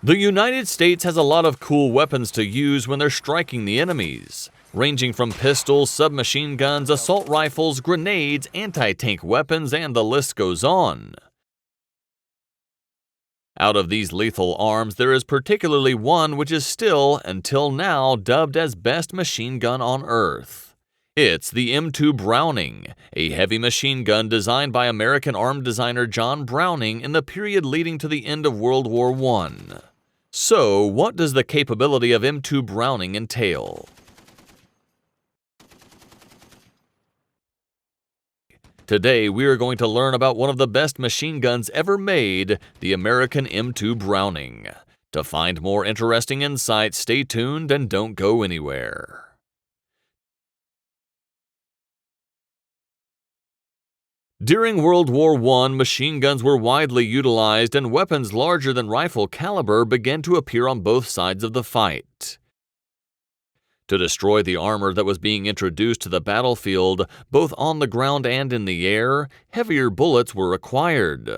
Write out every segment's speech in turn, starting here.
The United States has a lot of cool weapons to use when they're striking the enemies, ranging from pistols, submachine guns, assault rifles, grenades, anti-tank weapons, and the list goes on. Out of these lethal arms, there is particularly one which is still, until now, dubbed as best machine gun on Earth. It's the M2 Browning, a heavy machine gun designed by American arm designer John Browning in the period leading to the end of World War I. So, what does the capability of M2 Browning entail? Today, we are going to learn about one of the best machine guns ever made, the American M2 Browning. To find more interesting insights, stay tuned and don't go anywhere. During World War I, machine guns were widely utilized and weapons larger than rifle caliber began to appear on both sides of the fight. To destroy the armor that was being introduced to the battlefield, both on the ground and in the air, heavier bullets were required.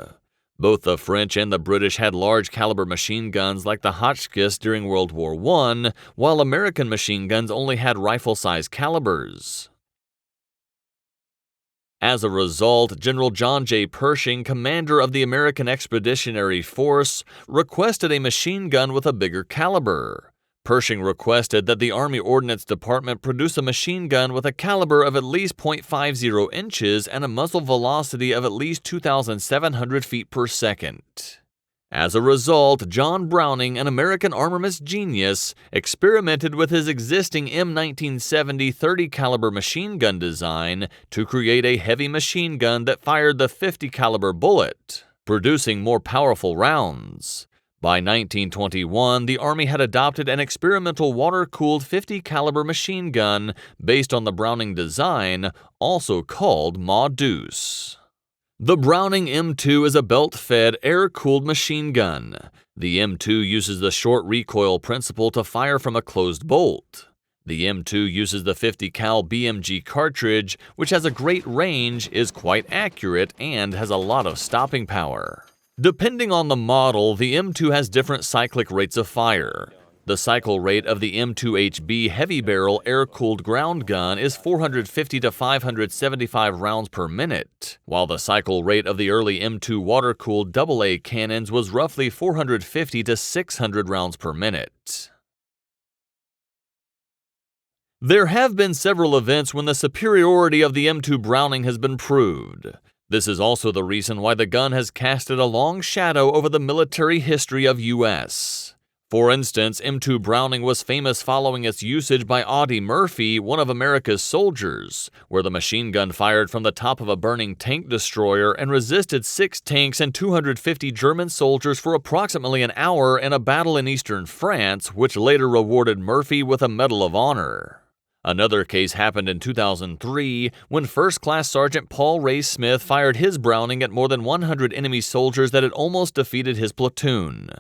Both the French and the British had large caliber machine guns like the Hotchkiss during World War I, while American machine guns only had rifle-sized calibers. As a result, General John J. Pershing, commander of the American Expeditionary Force, requested a machine gun with a bigger caliber. Pershing requested that the Army Ordnance Department produce a machine gun with a caliber of at least .50 inches and a muzzle velocity of at least 2,700 feet per second. As a result, John Browning, an American armament genius, experimented with his existing M1970 30 caliber machine gun design to create a heavy machine gun that fired the 50 caliber bullet, producing more powerful rounds. By 1921, the Army had adopted an experimental water-cooled 50 caliber machine gun based on the Browning design, also called Ma Deuce. The Browning M2 is a belt-fed, air-cooled machine gun. The M2 uses the short recoil principle to fire from a closed bolt. The M2 uses the 50 cal BMG cartridge, which has a great range, is quite accurate, and has a lot of stopping power. Depending on the model, the M2 has different cyclic rates of fire. The cycle rate of the M2HB heavy barrel air-cooled ground gun is 450 to 575 rounds per minute, while the cycle rate of the early M2 water-cooled AA cannons was roughly 450 to 600 rounds per minute. There have been several events when the superiority of the M2 Browning has been proved. This is also the reason why the gun has casted a long shadow over the military history of U.S. For instance, M2 Browning was famous following its usage by Audie Murphy, one of America's soldiers, where the machine gun fired from the top of a burning tank destroyer and resisted 6 tanks and 250 German soldiers for approximately an hour in a battle in eastern France, which later rewarded Murphy with a Medal of Honor. Another case happened in 2003 when First Class Sergeant Paul Ray Smith fired his Browning at more than 100 enemy soldiers that had almost defeated his platoon.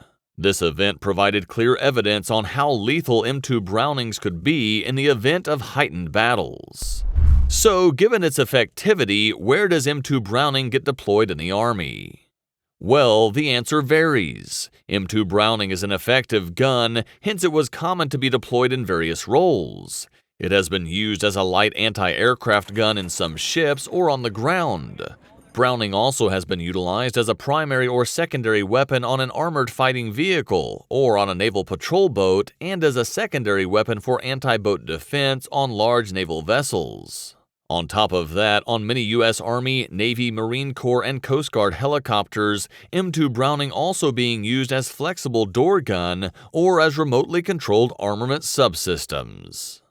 This event provided clear evidence on how lethal M2 Brownings could be in the event of heightened battles. So, given its effectivity, where does M2 Browning get deployed in the Army? Well, the answer varies. M2 Browning is an effective gun, hence it was common to be deployed in various roles. It has been used as a light anti-aircraft gun in some ships or on the ground. Browning also has been utilized as a primary or secondary weapon on an armored fighting vehicle or on a naval patrol boat, and as a secondary weapon for anti-boat defense on large naval vessels. On top of that, on many U.S. Army, Navy, Marine Corps, and Coast Guard helicopters, M2 Browning also being used as flexible door gun or as remotely controlled armament subsystems.